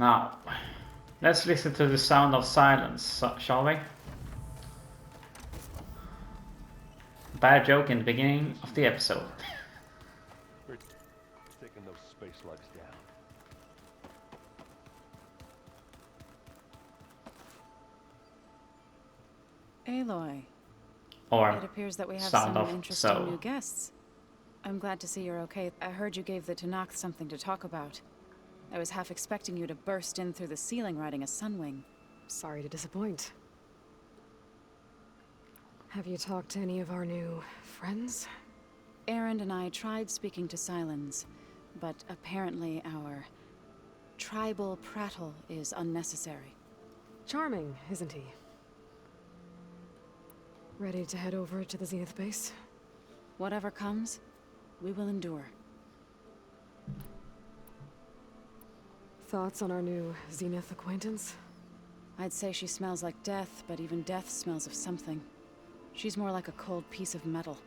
Now, let's listen to the sound of silence, shall we? Bad joke in the beginning of the episode. We're taking those space slugs down. Aloy, Or it appears that we have sound some of interesting so. new guests. I'm glad to see you're okay. I heard you gave the Tanakh something to talk about. I was half expecting you to burst in through the ceiling riding a sunwing. Sorry to disappoint. Have you talked to any of our new friends? Aaron and I tried speaking to Silence, but apparently our tribal prattle is unnecessary. Charming, isn't he? Ready to head over to the Zenith base? Whatever comes, we will endure. Thoughts on our new Zenith acquaintance? I'd say she smells like death, but even death smells of something. She's more like a cold piece of metal,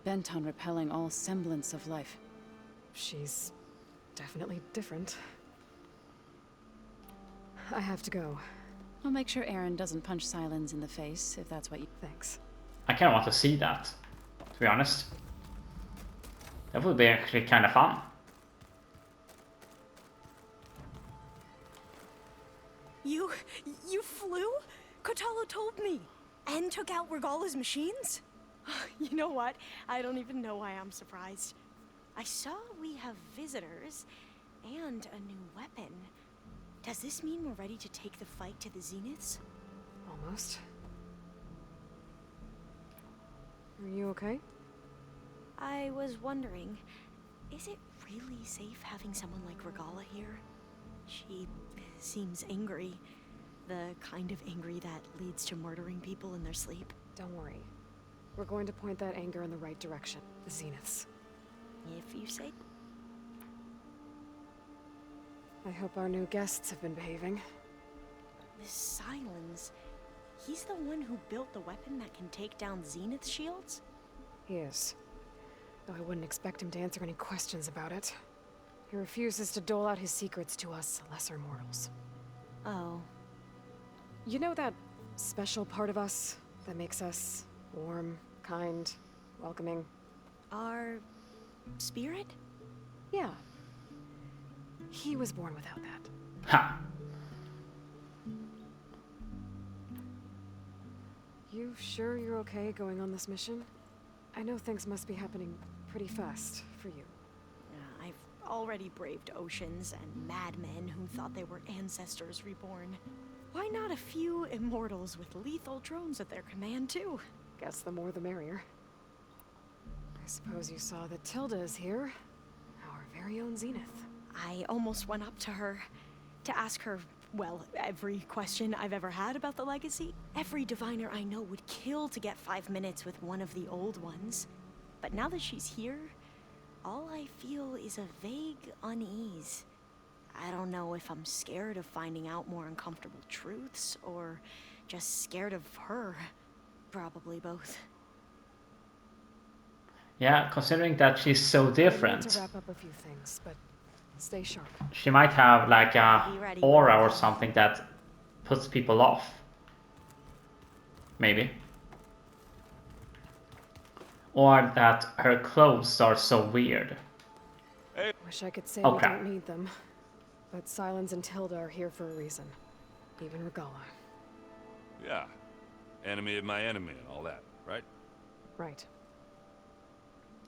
bent on repelling all semblance of life. She's definitely different. I have to go. I'll make sure Aaron doesn't punch Silence in the face, if that's what you... Thanks. I kind of want to see that, to be honest. That would be actually kind of fun. You flew? Kotalo told me. And took out Regala's machines? You know what? I don't even know why I'm surprised. I saw we have visitors and a new weapon. Does this mean we're ready to take the fight to the Zeniths? Almost. Are you okay? I was wondering, is it really safe having someone like Regala here? She seems angry. The kind of angry that leads to murdering people in their sleep. Don't worry. We're going to point that anger in the right direction. The Zeniths. If you say. I hope our new guests have been behaving. This Silence, he's the one who built the weapon that can take down Zenith shields? He is. Though I wouldn't expect him to answer any questions about it. He refuses to dole out his secrets to us lesser mortals. Oh. You know that special part of us that makes us warm, kind, welcoming? Our spirit? Yeah. He was born without that. Ha! You sure you're okay going on this mission? I know things must be happening pretty fast for you. I've already braved oceans and madmen who thought they were ancestors reborn. Why not a few immortals with lethal drones at their command, too? Guess the more the merrier. I suppose you saw that Tilda is here. Our very own Zenith. I almost went up to her to ask her, well, every question I've ever had about the legacy. Every diviner I know would kill to get 5 minutes with one of the old ones. But now that she's here, all I feel is a vague unease. I don't know if I'm scared of finding out more uncomfortable truths, or just scared of her. Probably both. Yeah, considering that she's so I need different, to wrap up a few things, but stay sharp. she might have like a Be ready aura when or I come. something that puts people off. Maybe. Or that her clothes are so weird. Wish I could say Okay. we don't need them. But Silence and Tilda are here for a reason. Even Regala. Yeah. Enemy of my enemy and all that, right? Right.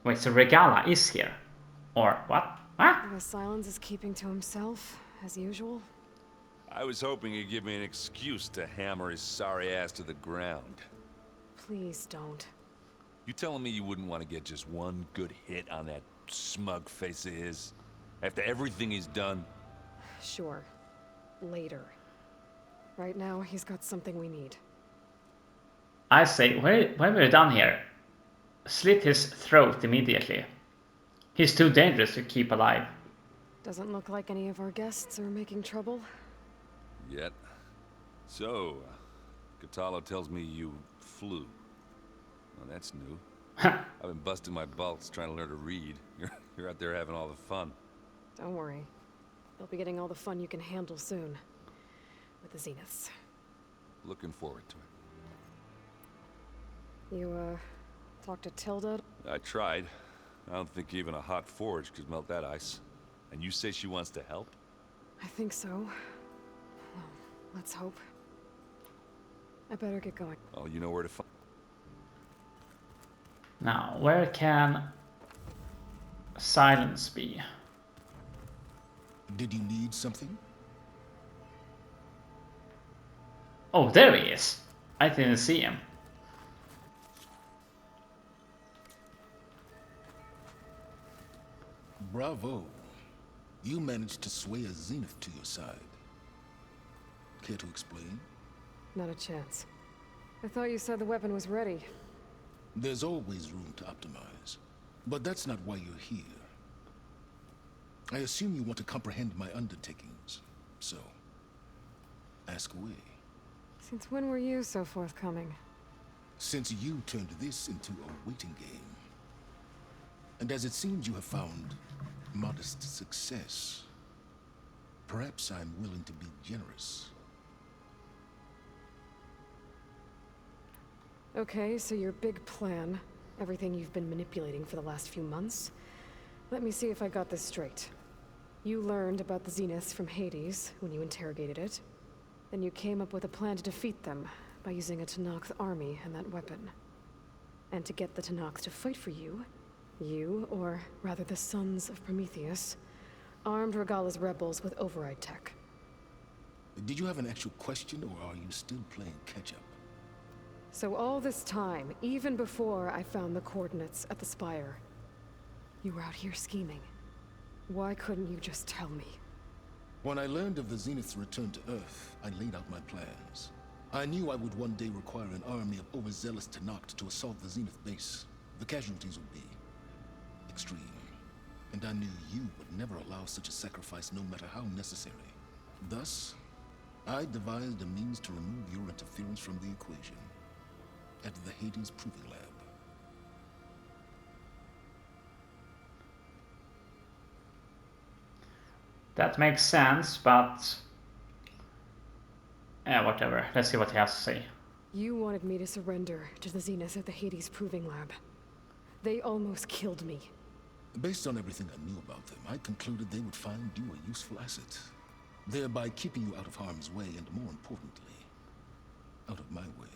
Wait, so Regala is here? Or what? Huh? I guess Silence is keeping to himself, as usual. I was hoping he'd give me an excuse to hammer his sorry ass to the ground. Please don't. You telling me you wouldn't want to get just one good hit on that smug face of his? After everything he's done? Sure. Later. Right now, he's got something we need. I say, when we're done here, slit his throat immediately. He's too dangerous to keep alive. Doesn't look like any of our guests are making trouble. Yet. So, Katala tells me you flew. Well, that's new. I've been busting my balls trying to learn to read. You're out there having all the fun. Don't worry. They'll be getting all the fun you can handle soon. With the Zeniths. Looking forward to it. You, talked to Tilda? I tried. I don't think even a hot forge could melt that ice. And you say she wants to help? I think so. Well, let's hope. I better get going. Oh, you know where to find... Now, where can Silence be? Did you need something? Oh, there he is. I didn't see him. Bravo. You managed to sway a Zenith to your side. Care to explain? Not a chance. I thought you said the weapon was ready. There's always room to optimize. But that's not why you're here. I assume you want to comprehend my undertakings. So, ask away. Since when were you so forthcoming? Since you turned this into a waiting game. And as it seems you have found modest success, perhaps I'm willing to be generous. Okay, so your big plan, everything you've been manipulating for the last few months. Let me see if I got this straight. You learned about the Zeniths from Hades when you interrogated it. Then you came up with a plan to defeat them by using a Tenakth army and that weapon. And to get the Tenakth to fight for you, or rather the Sons of Prometheus, armed Regalla's rebels with override tech. Did you have an actual question, or are you still playing catch-up? So all this time, even before I found the coordinates at the Spire, you were out here scheming. Why couldn't you just tell me? When I learned of the Zenith's return to Earth, I laid out my plans. I knew I would one day require an army of overzealous Tenakth to assault the Zenith base. The casualties would be extreme. And I knew you would never allow such a sacrifice, no matter how necessary. Thus, I devised a means to remove your interference from the equation. At the Hades Proving Lab. That makes sense, but whatever. Let's see what he has to say. You wanted me to surrender to the Zeniths at the Hades Proving Lab. They almost killed me. Based on everything I knew about them, I concluded they would find you a useful asset, thereby keeping you out of harm's way and, more importantly, out of my way.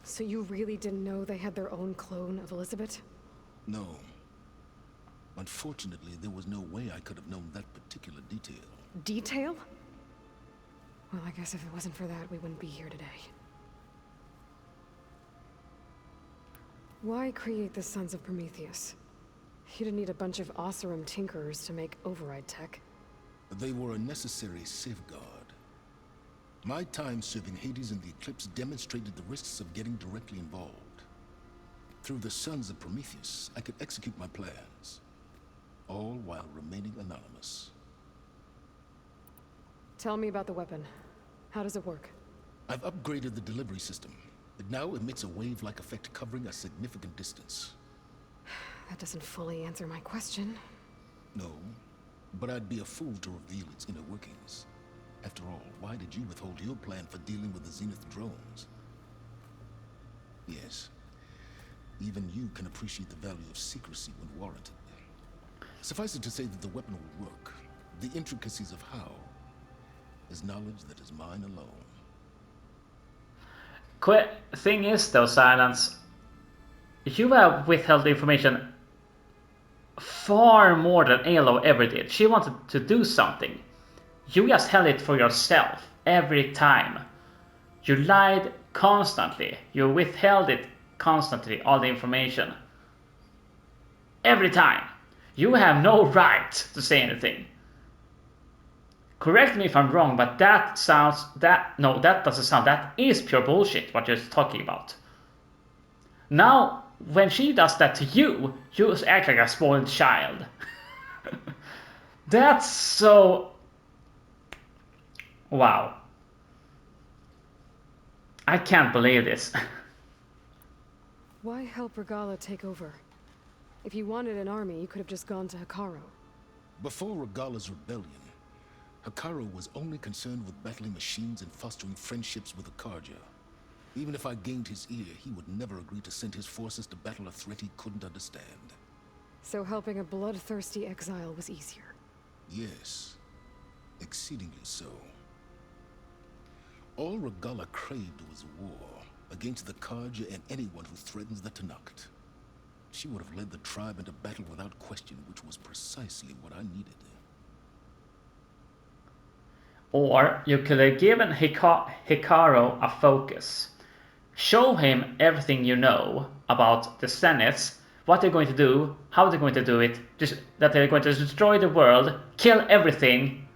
So you really didn't know they had their own clone of Elizabeth? No. Unfortunately, there was no way I could have known that particular detail. Detail? Well, I guess if it wasn't for that, we wouldn't be here today. Why create the Sons of Prometheus? You didn't need a bunch of Oseram tinkerers to make override tech. They were a necessary safeguard. My time serving Hades in the Eclipse demonstrated the risks of getting directly involved. Through the Sons of Prometheus, I could execute my plans, all while remaining anonymous. Tell me about the weapon. How does it work? I've upgraded the delivery system. It now emits a wave-like effect covering a significant distance. That doesn't fully answer my question. No, but I'd be a fool to reveal its inner workings. After all, why did you withhold your plan for dealing with the Zenith drones? Yes, even you can appreciate the value of secrecy when warranted. Suffice it to say that the weapon will work. The intricacies of how is knowledge that is mine alone. Thing is, though, Silence, you have withheld information far more than Aloy ever did. She wanted to do something. You just held it for yourself every time. You lied constantly. You withheld it constantly, all the information. Every time. You have no right to say anything. Correct me if I'm wrong, but that doesn't sound, that is pure bullshit what you're talking about. Now, when she does that to you, you act like a spoiled child. That's so... Wow. I can't believe this. Why help Regalla take over? If you wanted an army, you could have just gone to Hekarro. Before Regalla's rebellion, Hikaru was only concerned with battling machines and fostering friendships with the Karja. Even if I gained his ear, he would never agree to send his forces to battle a threat he couldn't understand. So helping a bloodthirsty exile was easier. Yes, exceedingly so. All Regalla craved was war against the Karja and anyone who threatens the Tenakth. She would have led the tribe into battle without question, which was precisely what I needed. Or you could have given Hikaru a focus. Show him everything you know about the Zeniths, what they're going to do, how they're going to do it, just that they're going to destroy the world, kill everything.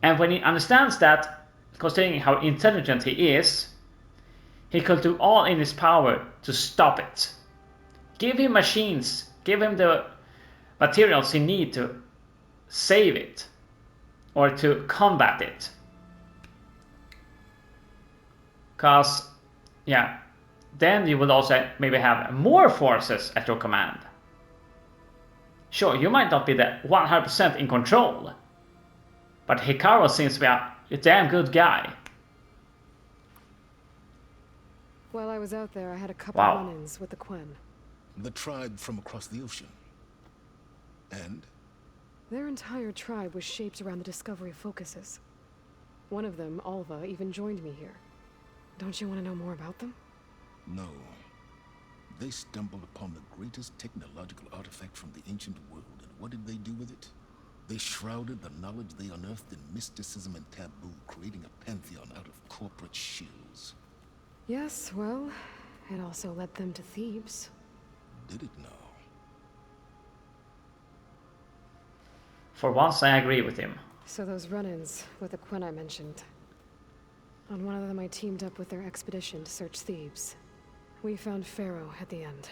And when he understands that, considering how intelligent he is, he could do all in his power to stop it. Give him machines, give him the materials he needs to save it, or to combat it. Because, yeah, then you will also maybe have more forces at your command. Sure, you might not be the 100% in control, but Hikaru seems to be a damn good guy. While I was out there, I had a couple Wow. run-ins with the Quen. The tribe from across the ocean. And? Their entire tribe was shaped around the discovery of focuses. One of them, Alva, even joined me here. Don't you want to know more about them? No. They stumbled upon the greatest technological artifact from the ancient world, and what did they do with it? They shrouded the knowledge they unearthed in mysticism and taboo, creating a pantheon out of corporate shills. Yes, well, it also led them to Thebes. Did it now? For once I agree with him. So those run-ins with the Quen I mentioned. On one of them I teamed up with their expedition to search Thebes. We found Pharaoh at the end.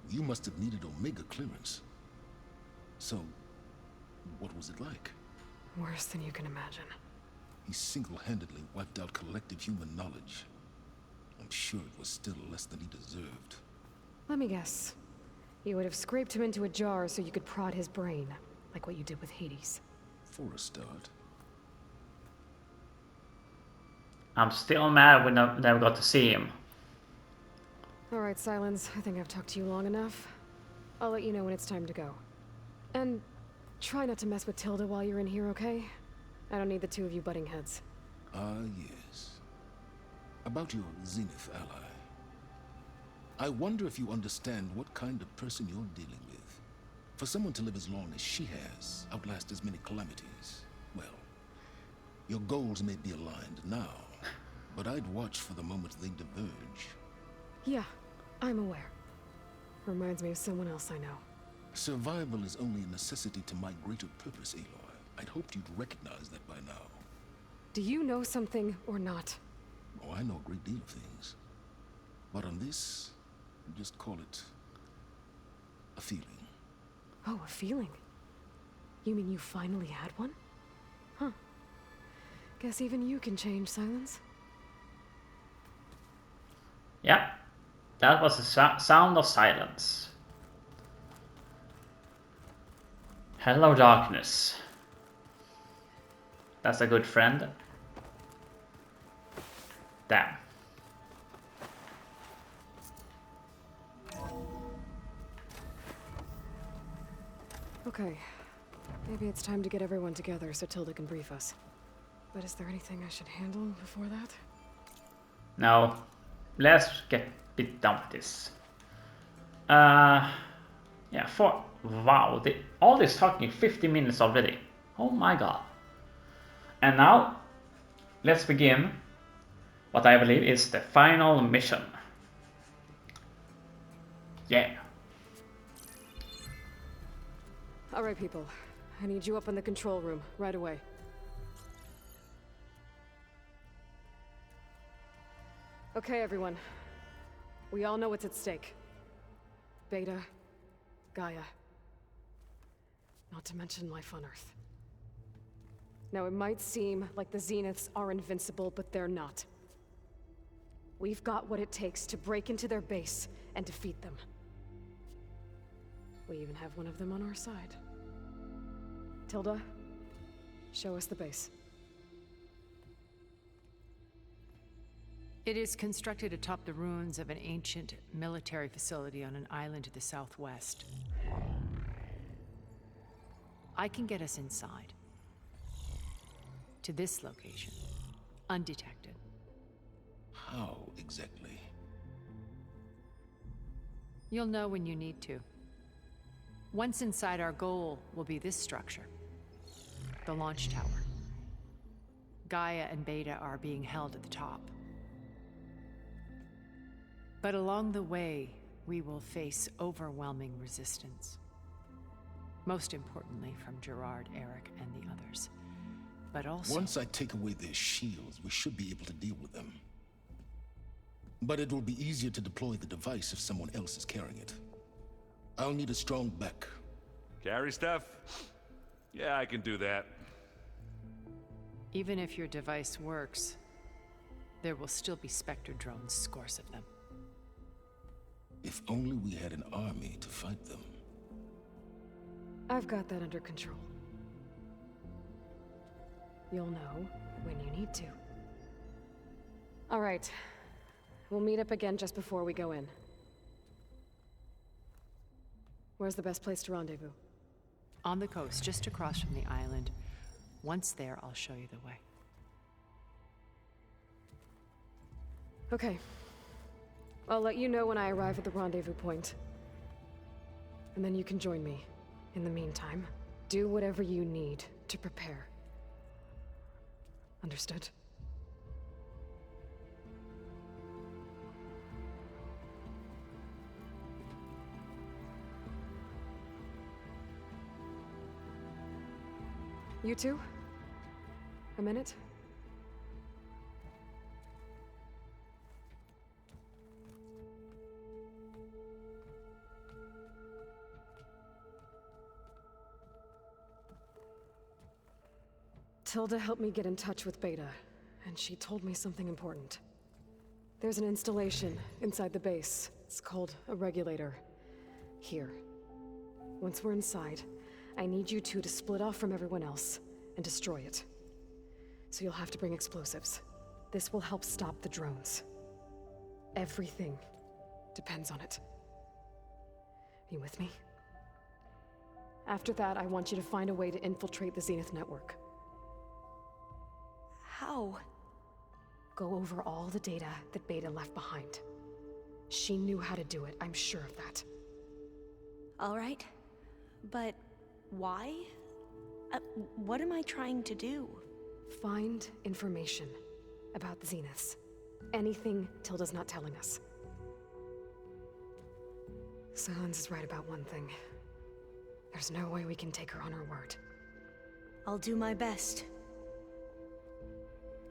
You must have needed Omega clearance. So, what was it like? Worse than you can imagine. He single-handedly wiped out collective human knowledge. I'm sure it was still less than he deserved. Let me guess. You would have scraped him into a jar so you could prod his brain, like what you did with Hades. For a start. I'm still mad we never got to see him. Alright, Silence. I think I've talked to you long enough. I'll let you know when it's time to go. And try not to mess with Tilda while you're in here, okay? I don't need the two of you butting heads. Ah, yes. About your Zenith ally. I wonder if you understand what kind of person you're dealing with. For someone to live as long as she has, outlast as many calamities, well, your goals may be aligned now, but I'd watch for the moment they diverge. Yeah, I'm aware. Reminds me of someone else I know. Survival is only a necessity to my greater purpose, Aloy. I'd hoped you'd recognize that by now. Do you know something or not? Oh, I know a great deal of things. But on this, just call it a feeling. Oh, a feeling. You mean you finally had one? Huh. Guess even you can change, Silence. Yeah, that was the sound of silence. Hello, darkness. That's a good friend. Damn. Okay. Maybe it's time to get everyone together so Tilda can brief us. But is there anything I should handle before that? No. Let's get a bit done with this. Yeah, wow, all this talking 50 minutes already. Oh my god. And now, let's begin what I believe is the final mission. Yeah. Alright, people. I need you up in the control room, right away. Okay, everyone. We all know what's at stake. Beta, Gaia. Not to mention life on Earth. Now, it might seem like the Zeniths are invincible, but they're not. We've got what it takes to break into their base and defeat them. We even have one of them on our side. Tilda, Show us the base. It is constructed atop the ruins of an ancient military facility on an island to the southwest. I can get us inside. To this location. Undetected. How exactly? You'll know when you need to. Once inside, our goal will be this structure. The launch tower. Gaia and Beta are being held at the top. But along the way, we will face overwhelming resistance. Most importantly from Gerard, Eric, and the others. But also... Once I take away their shields, we should be able to deal with them. But it will be easier to deploy the device if someone else is carrying it. I'll need a strong back. Carry stuff? Yeah, I can do that. Even if your device works, there will still be Spectre drones, scores of them. If only we had an army to fight them. I've got that under control. You'll know when you need to. All right. We'll meet up again just before we go in. Where's the best place to rendezvous? On the coast, just across from the island. Once there, I'll show you the way. Okay. I'll let you know when I arrive at the rendezvous point. And then you can join me. In the meantime, do whatever you need to prepare. Understood? You two? A minute? Tilda helped me get in touch with Beta, and she told me something important. There's an installation inside the base. It's called a regulator. Here. Once we're inside, I need you two to split off from everyone else and destroy it. So you'll have to bring explosives. This will help stop the drones. Everything depends on it. You with me? After that, I want you to find a way to infiltrate the Zenith network. How? Go over all the data that Beta left behind. She knew how to do it, I'm sure of that. All right. But why? What am I trying to do? Find information about the Zeniths. Anything Tilda's not telling us. Silence is right about one thing. There's no way we can take her on her word. I'll do my best.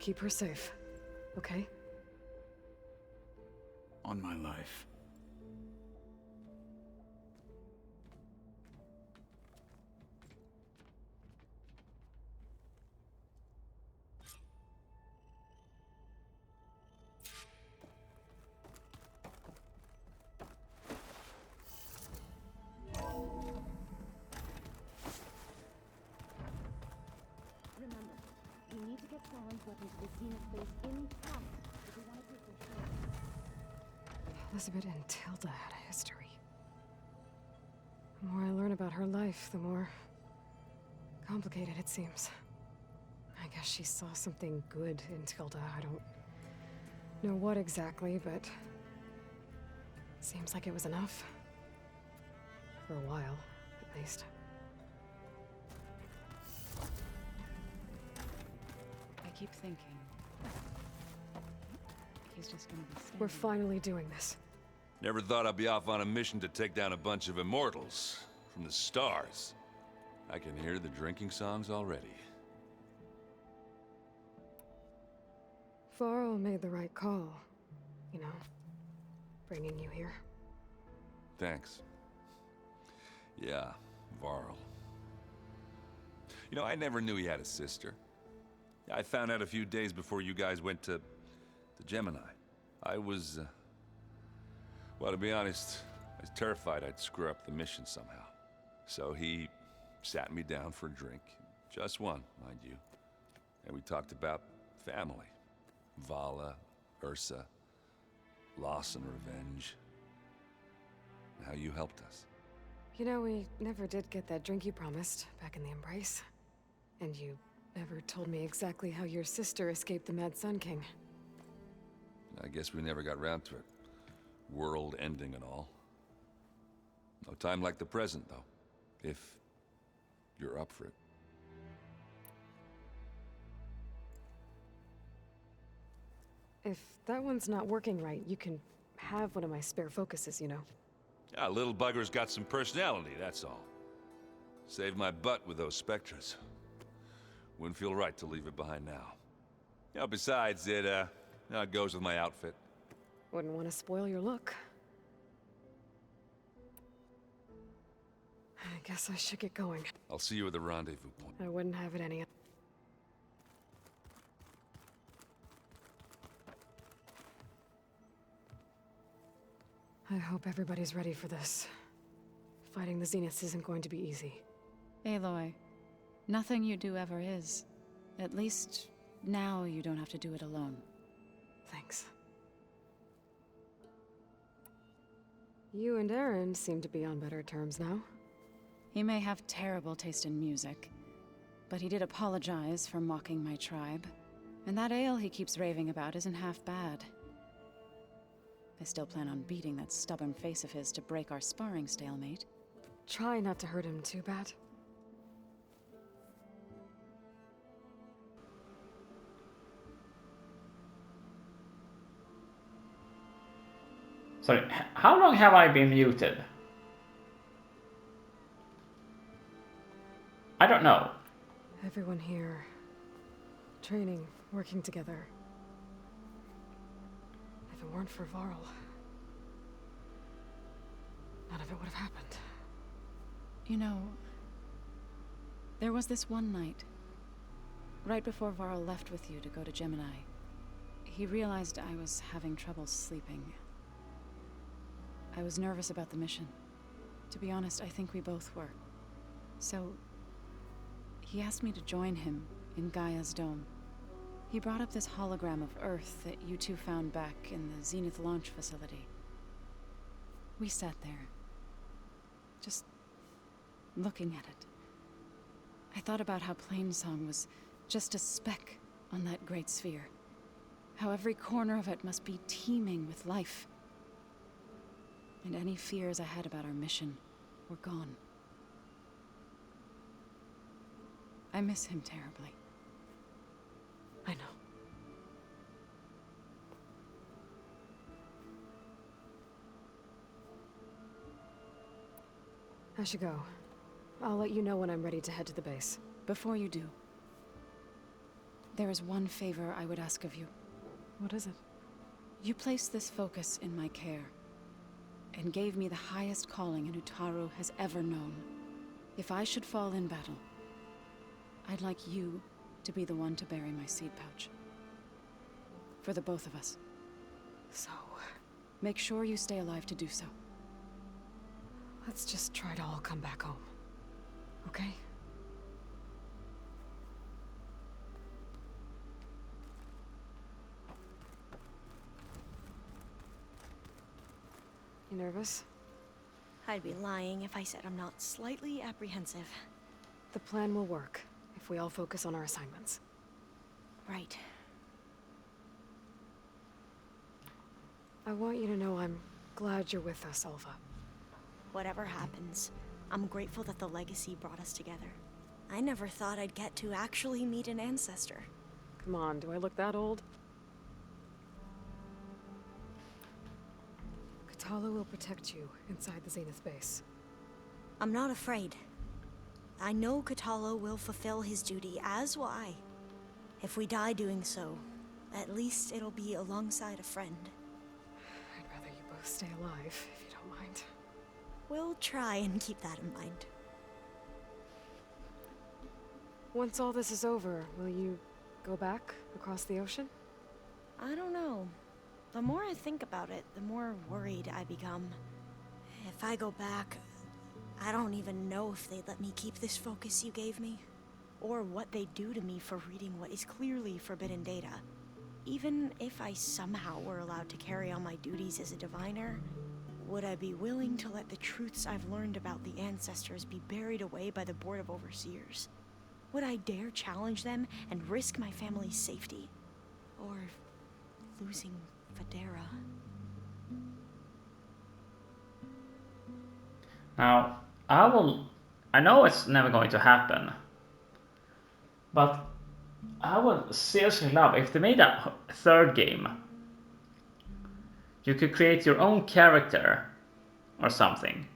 Keep her safe, okay? On my life. Remember, we need to get Sauron's weapons to the Zenith base intact if we want to take their shield. Elizabeth and Tilda had a history. The more I learn about her life, the more complicated it seems. I guess she saw something good in Tilda. I don't know what exactly, but seems like it was enough. For a while, at least. I keep thinking he's just gonna be standing. We're finally doing this. Never thought I'd be off on a mission to take down a bunch of immortals from the stars. I can hear the drinking songs already. Varl made the right call. You know, bringing you here. Thanks. Yeah, Varl. You know, I never knew he had a sister. I found out a few days before you guys went to Gemini. I was, well, to be honest, I was terrified I'd screw up the mission somehow. So he sat me down for a drink, Just one, mind you. And we talked about family. Vala, Ursa, loss and revenge. And how you helped us. You know, we never did get that drink you promised back in the Embrace. And you never told me exactly how your sister escaped the Mad Sun King. I guess we never got round to it. World ending and all. No time like the present, though. If you're up for it. If that one's not working right, you can have one of my spare focuses, you know. Yeah, little bugger's got some personality, that's all. Saved my butt with those specters. Wouldn't feel right to leave it behind now. You know, besides, it goes with my outfit. Wouldn't want to spoil your look. I guess I should get going. I'll see you at the rendezvous point. I wouldn't have it any. I hope everybody's ready for this. Fighting the Zeniths isn't going to be easy. Aloy, nothing you do ever is. At least, now you don't have to do it alone. Thanks. You and Aaron seem to be on better terms now. He may have terrible taste in music, but he did apologize for mocking my tribe. And that ale he keeps raving about isn't half bad. I still plan on beating that stubborn face of his to break our sparring stalemate. Try not to hurt him too bad. Sorry, how long have I been muted? I don't know. Everyone here. Training, working together. If it weren't for Varl, none of it would have happened. You know, there was this one night, right before Varl left with you to go to Gemini. He realized I was having trouble sleeping. I was nervous about the mission. To be honest, I think we both were. So, he asked me to join him in Gaia's dome. He brought up this hologram of Earth that you two found back in the Zenith launch facility. We sat there, just looking at it. I thought about how Plainsong was just a speck on that great sphere. How every corner of it must be teeming with life. And any fears I had about our mission were gone. I miss him terribly. I know. I should go. I'll let you know when I'm ready to head to the base. Before you do, there is one favor I would ask of you. What is it? You placed this focus in my care, and gave me the highest calling an Utaru has ever known. If I should fall in battle, I'd like you to be the one to bury my seed pouch. For the both of us. So, make sure you stay alive to do so. let's just try to all come back home. Okay? You nervous? I'd be lying if I said I'm not slightly apprehensive. The plan will work if we all focus on our assignments. Right. I want you to know I'm glad you're with us, Alva. Whatever happens, I'm grateful that the legacy brought us together. I never thought I'd get to actually meet an ancestor. Come on, do I look that old? Katala will protect you inside the Zenith base. I'm not afraid. I know Katala will fulfill his duty, as will I. If we die doing so, at least it'll be alongside a friend. I'd rather you both stay alive, if you don't mind. We'll try and keep that in mind. Once all this is over, will you go back across the ocean? I don't know. The more I think about it, the more worried I become. If I go back, I don't even know if they'd let me keep this focus you gave me. or what they'd do to me for reading what is clearly forbidden data. Even if I somehow were allowed to carry on my duties as a diviner, would I be willing to let the truths I've learned about the ancestors be buried away by the Board of Overseers? Would I dare challenge them and risk my family's safety? Or losing Federa? Now, I know it's never going to happen, but I would seriously love if they made a third game. You could create your own character or something,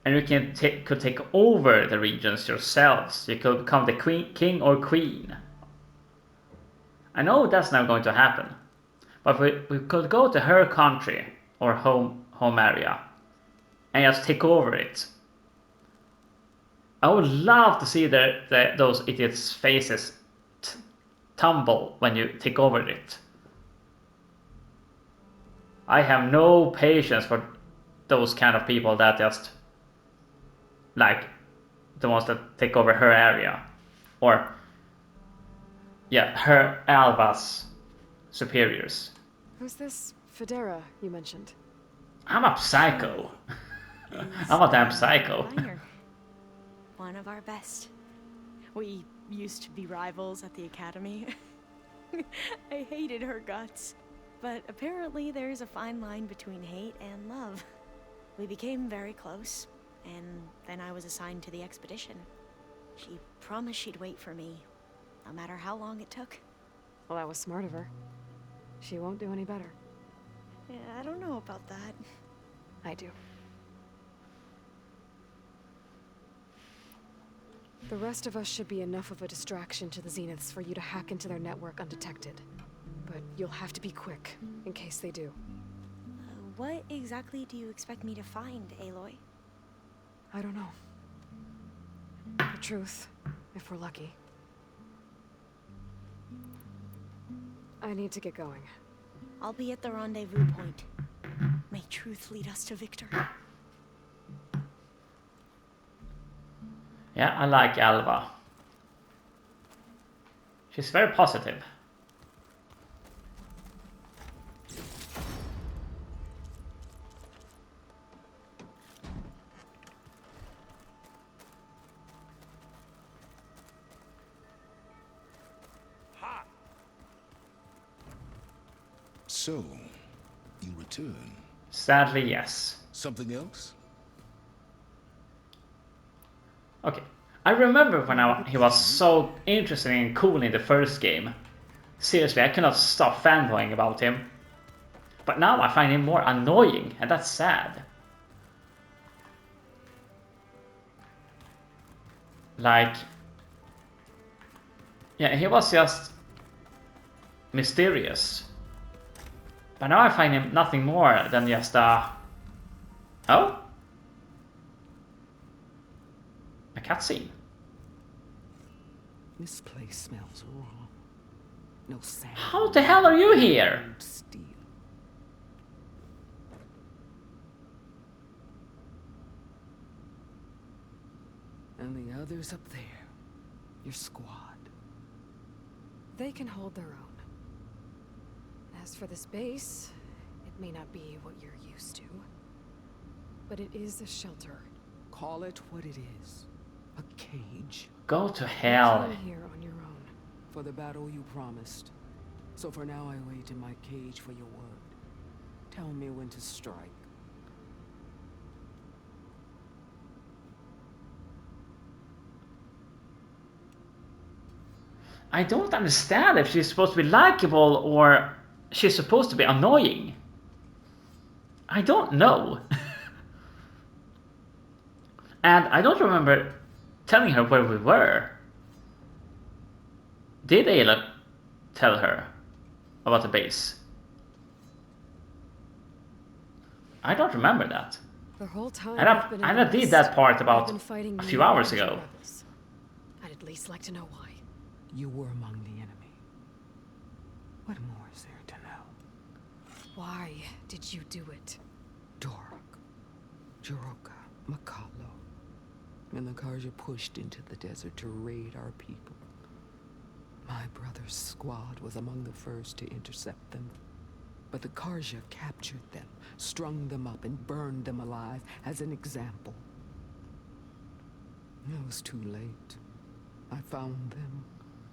and you could take over the regions yourselves. You could become the king or queen. I know that's never going to happen, but we could go to her country or home area and just take over it. I would love to see those idiots' faces tumble when you take over it. I have no patience for those kind of people that just, like, the ones that take over her area. Or, yeah, her Alva's superiors. Who's this Federa you mentioned? I'm a psycho. I'm a damn psycho. Diviner. One of our best. We used to be rivals at the academy. I hated her guts. But apparently there's a fine line between hate and love. We became very close, and then I was assigned to the expedition. She promised she'd wait for me, no matter how long it took. Well, that was smart of her. She won't do any better. Yeah, I don't know about that. I do. The rest of us should be enough of a distraction to the Zeniths for you to hack into their network undetected. But you'll have to be quick, in case they do. What exactly do you expect me to find, Aloy? I don't know. The truth, if we're lucky. I need to get going. I'll be at the rendezvous point. May truth lead us to victory. Yeah, I like Alva. She's very positive. So, you return. Sadly, yes. Something else? Okay. I remember when he was so interesting and cool in the first game. Seriously, I cannot stop fanboying about him. But now I find him more annoying, and that's sad. Like... yeah, he was just... mysterious. But now I find him nothing more than just a... oh? A cutscene. This place smells wrong. No sand. How the hell are you here? Steel. And the others up there. Your squad. They can hold their own. As for this base, it may not be what you're used to. But it is a shelter. Call it what it is. A cage. Go to You hell. came here on your own. For the battle you promised. So for now I wait in my cage for your word. Tell me when to strike. I don't understand if she's supposed to be likable or she's supposed to be annoying. I don't know. And I don't remember telling her where we were. Did Ayla tell her about the base? I don't remember that. The whole time And I've been in I the did West, that part I've about been fighting a few new hours energy ago. rebels. I'd at least like to know why. You were among the enemy. What more is there to know? Why did you do it? Dork, Jiroka, Makalo. and the Karja pushed into the desert to raid our people. My brother's squad was among the first to intercept them. But the Karja captured them, strung them up, and burned them alive as an example. It was too late. I found them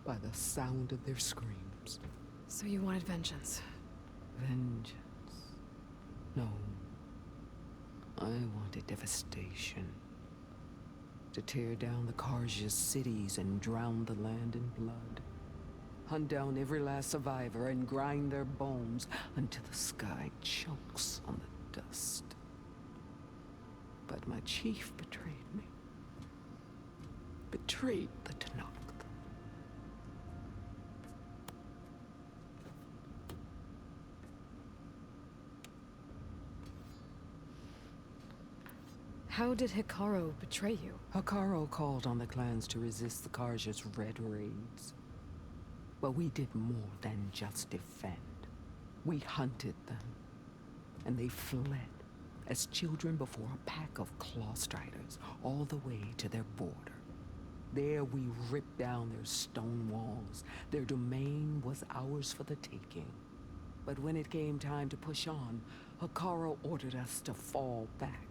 by the sound of their screams. So you wanted vengeance? Vengeance? No. I wanted devastation. To tear down the Karja's cities and drown the land in blood. Hunt down every last survivor and grind their bones until the sky chokes on the dust. But my chief betrayed me. Betrayed the Tenakth. How did Hikaru betray you? Hikaru called on the clans to resist the Karja's red raids. But we did more than just defend. We hunted them, and they fled as children before a pack of claw striders all the way to their border. There we ripped down their stone walls. Their domain was ours for the taking. But when it came time to push on, Hikaru ordered us to fall back.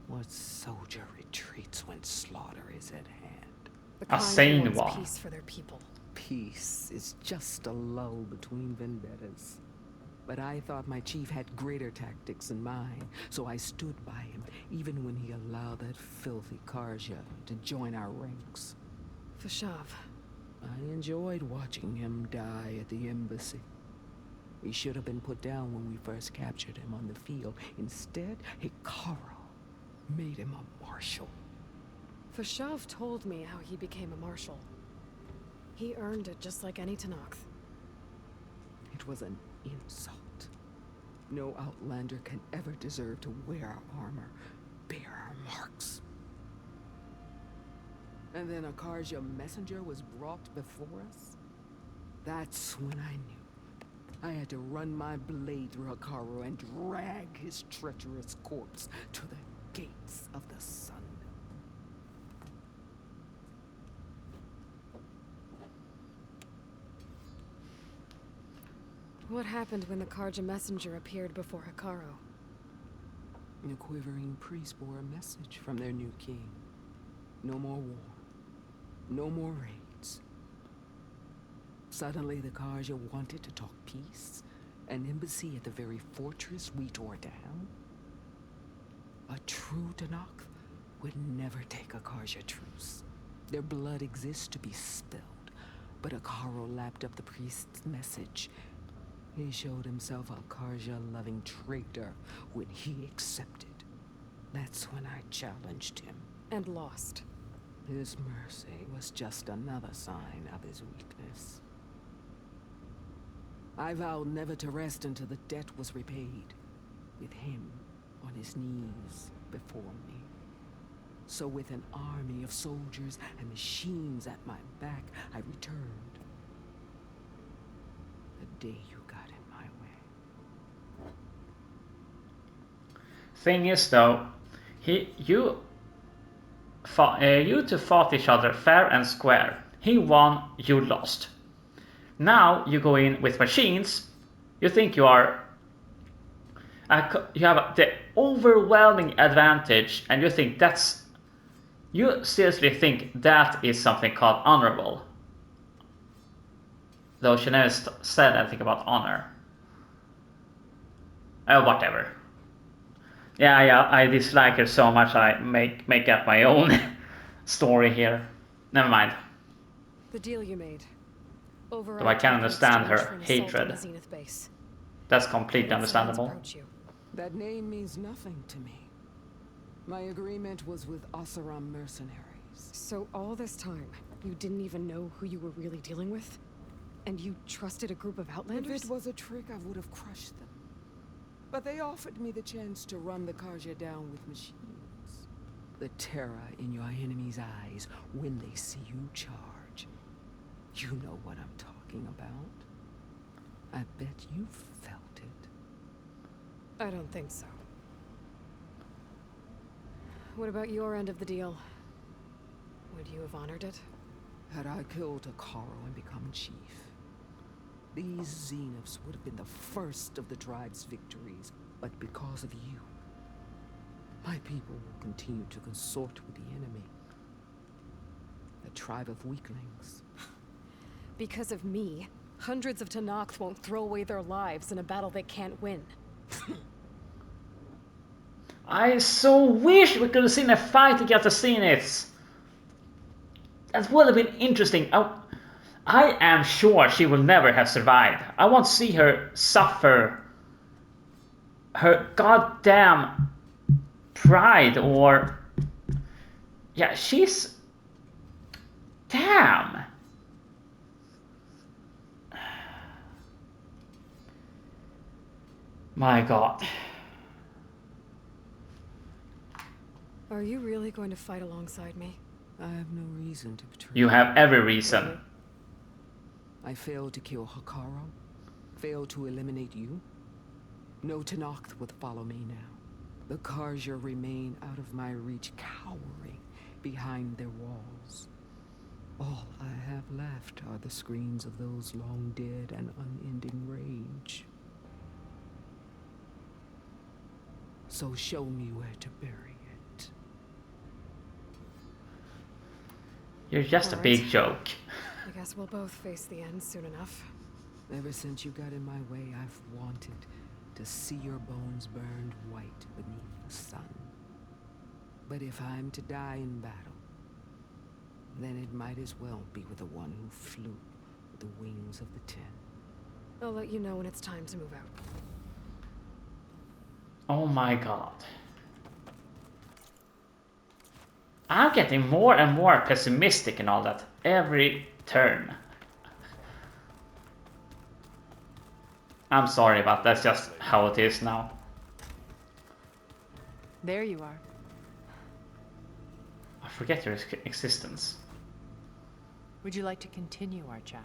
What soldier retreats when slaughter is at hand? The A kind sane who wants one. peace for their people. Peace is just a lull between vendettas. But I thought my chief had greater tactics than mine, so I stood by him, even when he allowed that filthy Karja to join our ranks. Fashav. I enjoyed watching him die at the embassy. He should have been put down when we first captured him on the field. Instead, Hikaru made him a marshal. Fashav told me how he became a marshal. He earned it just like any Tenakth. It was an insult. No outlander can ever deserve to wear our armor, bear our marks. And then a Karja messenger was brought before us? That's when I knew. I had to run my blade through Hikaru and drag his treacherous corpse to the gates of the sun. What happened when the Karja messenger appeared before Hikaru? The quivering priest bore a message from their new king. No more war. No more raids. Suddenly the Karja wanted to talk peace. An embassy at the very fortress we tore down. A true Tenakth would never take a Karja truce. Their blood exists to be spilled. But Hikaru lapped up the priest's message. He showed himself a Karja-loving traitor when he accepted. That's when I challenged him. And lost. His mercy was just another sign of his weakness. I vowed never to rest until the debt was repaid, with him on his knees before me. So with an army of soldiers and machines at my back, I returned. The day you got in my way. Thing is, though, you two fought each other fair and square. He won, you lost. Now you go in with machines. You think you are. You have the overwhelming advantage, and you think that's. You seriously think that is something called honorable. Though she never said anything about honor. Whatever. Yeah, I dislike her so much I make up my own story here. Never mind. The deal you made. Though I can understand her hatred. That's completely understandable. That name means nothing to me. My agreement was with Oseram mercenaries. So all this time, you didn't even know who you were really dealing with? And you trusted a group of outlanders? If it was a trick, I would have crushed them. But they offered me the chance to run the Karja down with machines. The terror in your enemy's eyes when they see you charge. You know what I'm talking about. I bet you felt it. I don't think so. What about your end of the deal? Would you have honored it? Had I killed Akaro and become chief, these Zeniths would have been the first of the tribe's victories. But because of you, my people will continue to consort with the enemy. A tribe of weaklings. Because of me, hundreds of Tenakth won't throw away their lives in a battle they can't win. I so wish we could have seen a fight against the Zeniths. That would have been interesting. I am sure she will never have survived. I want to see her suffer her goddamn pride, or... Yeah, she's... Damn! My god. Are you really going to fight alongside me? I have no reason to betray You have every reason. Really? I failed to kill Hakaro, failed to eliminate you. No Tenakth would follow me now. The Karja remain out of my reach, cowering behind their walls. All I have left are the screams of those long dead and unending rage. So show me where to bury it. You're just a Alright. big joke. I guess we'll both face the end soon enough. Ever since you got in my way, I've wanted to see your bones burned white beneath the sun. But if I'm to die in battle, then it might as well be with the one who flew with the wings of the Ten. I'll let you know when it's time to move out. Oh my god. I'm getting more and more pessimistic and all that every turn. I'm sorry, but that's just how it is now. There you are. I forget your existence. Would you like to continue our chat?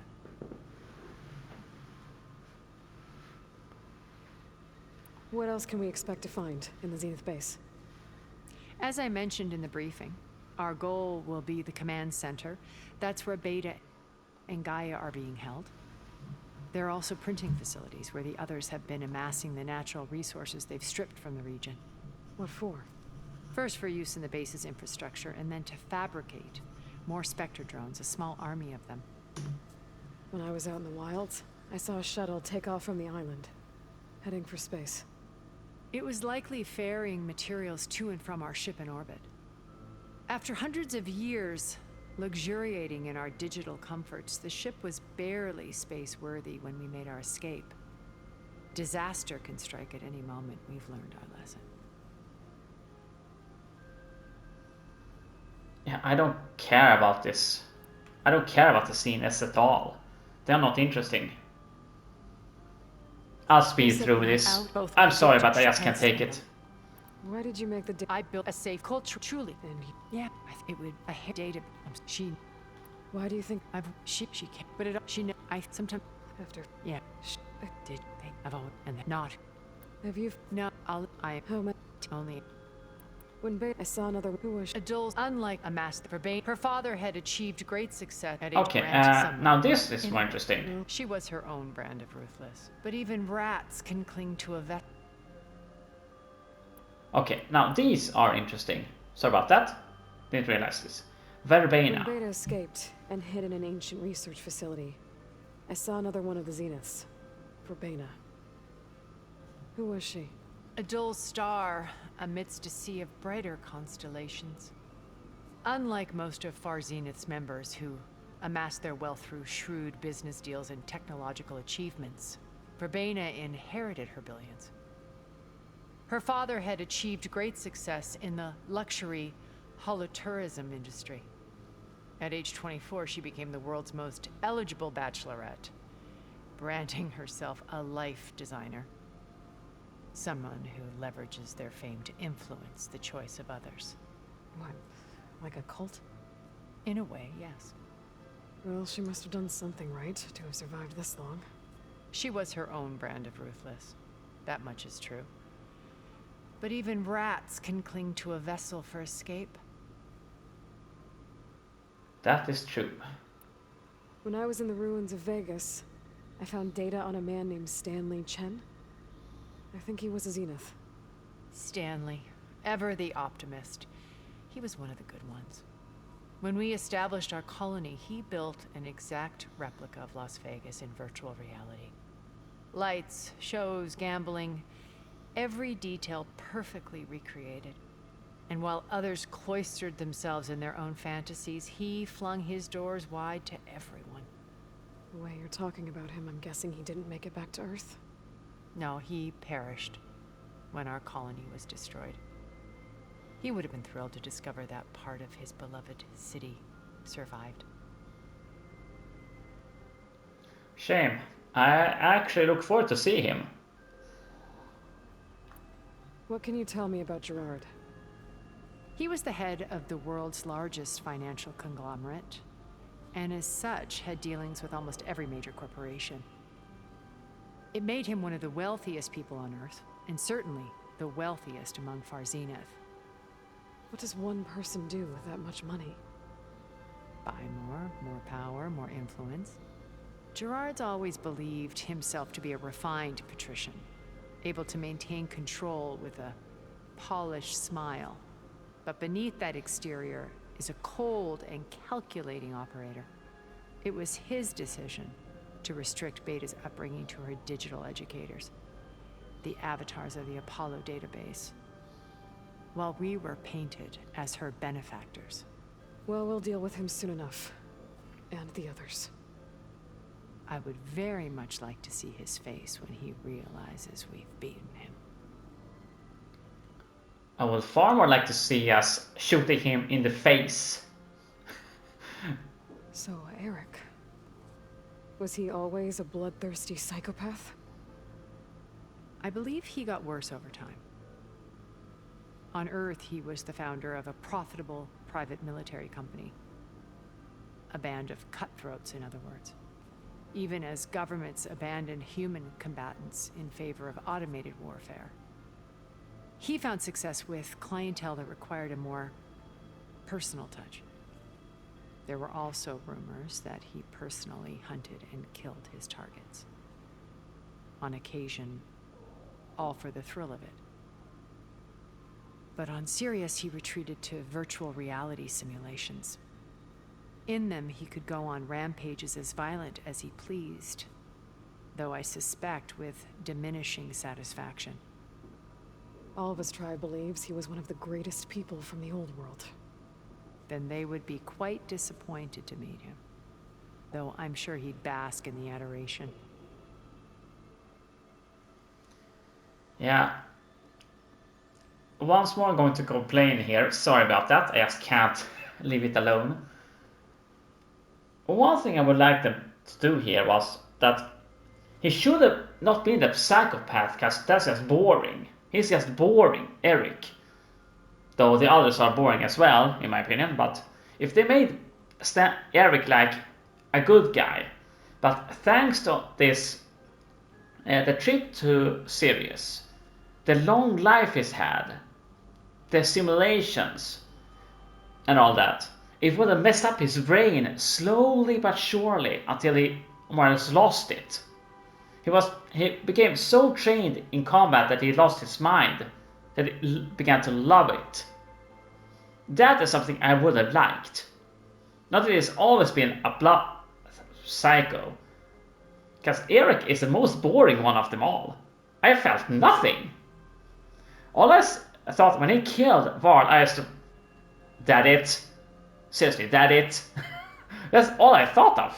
What else can we expect to find in the Zenith base? As I mentioned in the briefing, our goal will be the command center. That's where Beta and Gaia are being held. There are also printing facilities where the others have been amassing the natural resources they've stripped from the region. What for? First for use in the base's infrastructure, and then to fabricate more Spectre drones, a small army of them. When I was out in the wilds, I saw a shuttle take off from the island, heading for space. It was likely ferrying materials to and from our ship in orbit. After hundreds of years luxuriating in our digital comforts, the ship was barely space-worthy when we made our escape. Disaster can strike at any moment. We've learned our lesson. Yeah, I don't care about this. I don't care about the scenes at all. They're not interesting. I'll speed through this. I'm sorry, but I just can't take it. Why did you make the I built a safe culture, truly. And Yeah, it would. I hate data. She. why do you think She can't. But it. She. I sometimes. after Yeah. Did think I've always and not. have you No. I how much only. when I saw another who was Adults, unlike a master for Bane, her father had achieved great success at age Okay, now this is more interesting. She was her own brand of ruthless. But even rats can cling to a vet. Okay, now these are interesting. Sorry about that. Didn't realize this. when Verbena. Beta escaped and hid in an ancient research facility, I saw another one of the Zeniths. Verbena. Who was she? A dull star amidst a sea of brighter constellations. Unlike most of Far Zenith's members who amassed their wealth through shrewd business deals and technological achievements, Verbena inherited her billions. Her father had achieved great success in the luxury holotourism industry. At age 24, she became the world's most eligible bachelorette, branding herself a life designer. Someone who leverages their fame to influence the choice of others. What? Like a cult? In a way, yes. Well, she must have done something right to have survived this long. She was her own brand of ruthless. That much is true. But even rats can cling to a vessel for escape. That is true. When I was in the ruins of Vegas, I found data on a man named Stanley Chen. I think he was a Zenith. Stanley, ever the optimist. He was one of the good ones. When we established our colony, he built an exact replica of Las Vegas in virtual reality. Lights, shows, gambling, every detail perfectly recreated. And while others cloistered themselves in their own fantasies, he flung his doors wide to everyone. The way you're talking about him, I'm guessing he didn't make it back to Earth? No, he perished when our colony was destroyed. He would have been thrilled to discover that part of his beloved city survived. Shame. I actually look forward to see him. What can you tell me about Gerard? He was the head of the world's largest financial conglomerate, and as such had dealings with almost every major corporation. It made him one of the wealthiest people on Earth, and certainly the wealthiest among Far Zenith. What does one person do with that much money? Buy more power, more influence. Gerard's always believed himself to be a refined patrician, able to maintain control with a polished smile. But beneath that exterior is a cold and calculating operator. It was his decision to restrict Beta's upbringing to her digital educators, the avatars of the Apollo database, while we were painted as her benefactors. Well, we'll deal with him soon enough. And the others. I would very much like to see his face when he realizes we've beaten him. I would far more like to see us shooting him in the face. So, Eric. Was he always a bloodthirsty psychopath? I believe he got worse over time. On Earth, he was the founder of a profitable private military company. A band of cutthroats, in other words. Even as governments abandoned human combatants in favor of automated warfare. He found success with clientele that required a more personal touch. There were also rumors that he personally hunted and killed his targets. On occasion, all for the thrill of it. But on Sirius, he retreated to virtual reality simulations. In them, he could go on rampages as violent as he pleased, though I suspect with diminishing satisfaction. All of his tribe believes he was one of the greatest people from the old world. Then they would be quite disappointed to meet him, though I'm sure he'd bask in the adoration. Yeah. Once more I'm going to complain here. Sorry about that. I just can't leave it alone. One thing I would like them to do here was that he should have not been a psychopath, because that's just boring. He's just boring, Eric. Though the others are boring as well, in my opinion. But if they made Eric like a good guy, but thanks to this, the trip to Sirius, the long life he's had, the simulations, and all that, it would have messed up his brain slowly but surely until he more or less lost it. He became so trained in combat that he lost his mind, that he began to love it. That is something I would have liked. Not that he's always been a psycho, because Eric is the most boring one of them all. I felt nothing. All I thought when he killed Varl, I just, that it? Seriously, that it? That's all I thought of.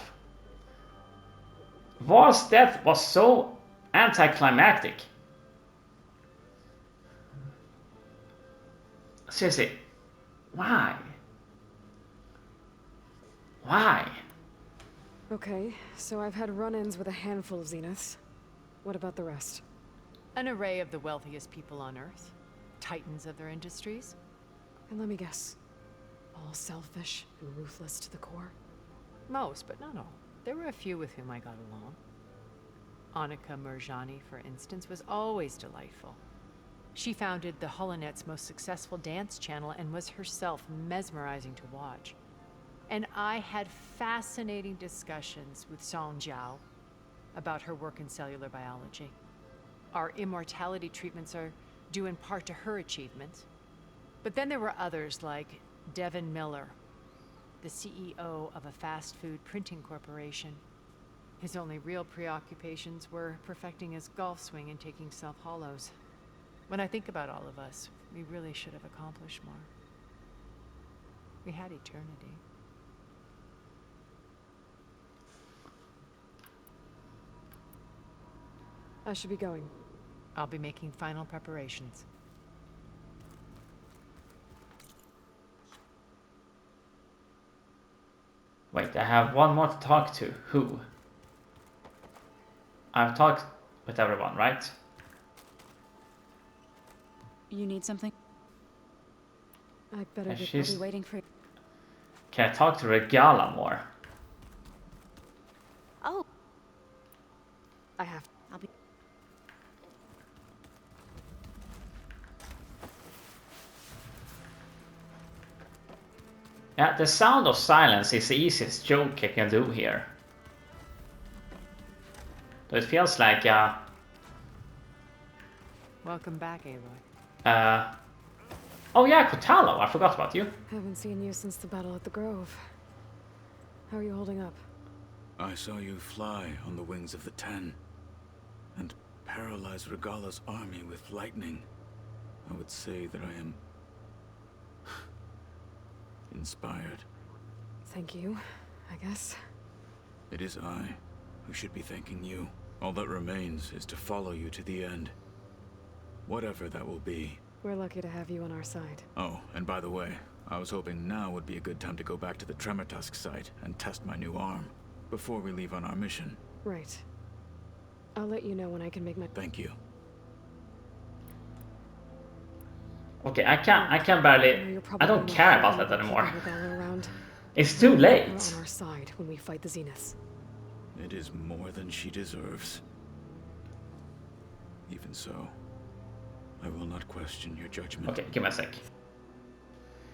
Varl's death was so anticlimactic. Seriously, why? Why? Okay, so I've had run-ins with a handful of Zeniths. What about the rest? An array of the wealthiest people on Earth, titans of their industries. And let me guess, all selfish and ruthless to the core? Most, but not all. There were a few with whom I got along. Annika Murjani, for instance, was always delightful. She founded the Holonet's most successful dance channel and was herself mesmerizing to watch. And I had fascinating discussions with Song Jiao about her work in cellular biology. Our immortality treatments are due in part to her achievements. But then there were others like Devin Miller, the CEO of a fast food printing corporation. His only real preoccupations were perfecting his golf swing and taking self-hollows. When I think about all of us, we really should have accomplished more. We had eternity. I should be going. I'll be making final preparations. Wait, I have one more to talk to. Who? I've talked with everyone, right? You need something? I better Yeah, get... I'll be waiting for you. Can I talk to Regala more? Oh, I have... I'll be... Yeah, the sound of silence is the easiest joke I can do here. So it feels like, Welcome back, Aloy. oh yeah, Kotalo, I forgot about you. Haven't seen you since the battle at the Grove. How are you holding up? I saw you fly on the wings of the Ten, and paralyze Regala's army with lightning. I would say that I am... inspired. Thank you, I guess. It is I who should be thanking you. All that remains is to follow you to the end. Whatever that will be. We're lucky to have you on our side. Oh, and by the way, I was hoping now would be a good time to go back to the Tremortusk site and test my new arm, before we leave on our mission. Right. I'll let you know when I can make my... Thank you. Okay, I can barely... I don't care about that anymore. It's too late. We're on our side when we fight the Zeniths. It is more than she deserves. Even so, I will not question your judgment. Okay, give me a sec.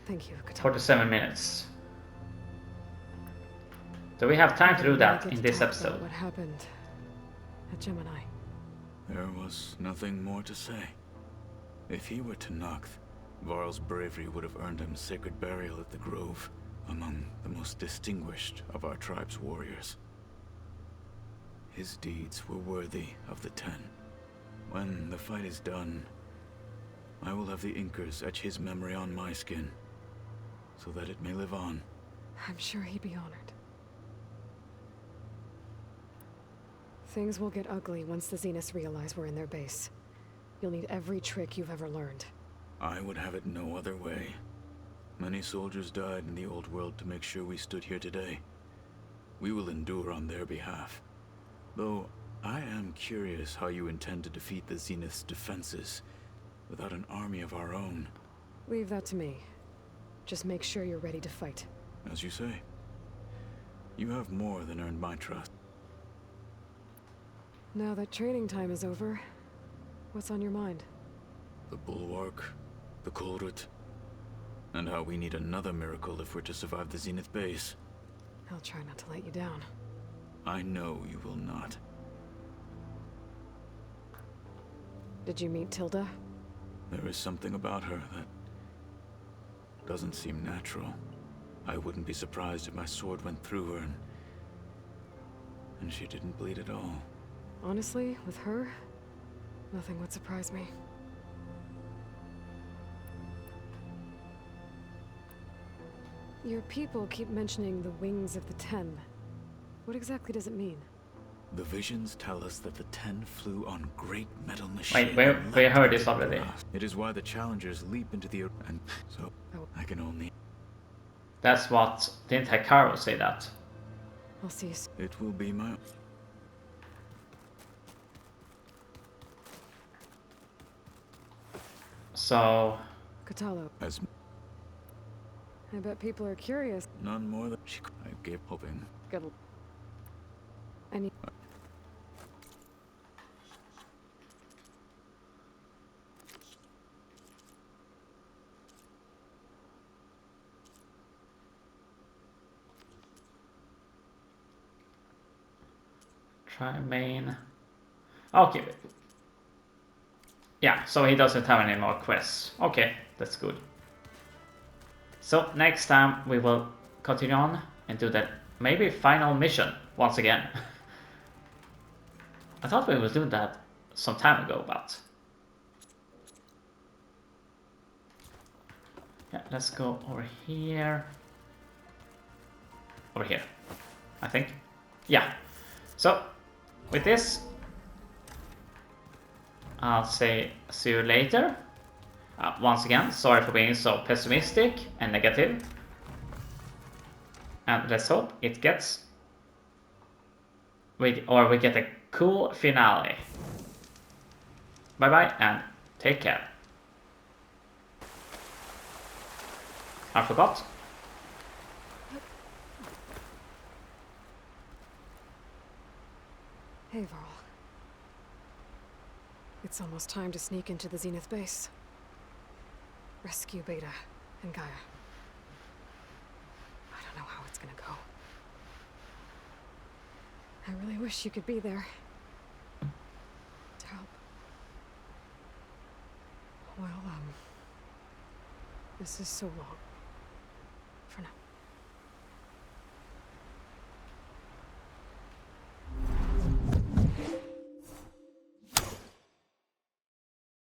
Thank you, Kotalo. 47 minutes. Do we have time to do that in this episode? What happened at Gemini? There was nothing more to say. If he were to Noct, Varl's bravery would have earned him sacred burial at the Grove, among the most distinguished of our tribe's warriors. His deeds were worthy of the Ten. When the fight is done, I will have the Inkers etch his memory on my skin, so that it may live on. I'm sure he'd be honored. Things will get ugly once the Zeniths realize we're in their base. You'll need every trick you've ever learned. I would have it no other way. Many soldiers died in the old world to make sure we stood here today. We will endure on their behalf. Though, I am curious how you intend to defeat the Zenith's defenses without an army of our own. Leave that to me. Just make sure you're ready to fight. As you say. You have more than earned my trust. Now that training time is over, what's on your mind? The Bulwark, the Kulrut, and how we need another miracle if we're to survive the Zenith base. I'll try not to let you down. I know you will not. Did you meet Tilda? There is something about her that doesn't seem natural. I wouldn't be surprised if my sword went through her and she didn't bleed at all. Honestly, with her, nothing would surprise me. Your people keep mentioning the wings of the Ten. What exactly does it mean? The visions tell us that the Ten flew on great metal machines. Wait, we heard this already. It is why the challengers leap into the and so I can only... That's what... Didn't Hikaru say that? I'll see you soon. It will be my... So... Kotalo, As I bet people are curious. none more than she... I gave hoping. Good. Any... Try main. Okay. Yeah, so he doesn't have any more quests. Okay, that's good. So next time we will continue on and do that maybe final mission once again. I thought we would do that some time ago, but yeah, let's go over here. Over here, I think. Yeah. So with this, I'll say see you later. Once again, sorry for being so pessimistic and negative. And let's hope it gets... we get a cool finale. Bye bye and take care. I forgot. Hey, Varl. It's almost time to sneak into the Zenith base. Rescue Beta and Gaia. I don't know how it's gonna go. I really wish you could be there. To help. Well, this is so long.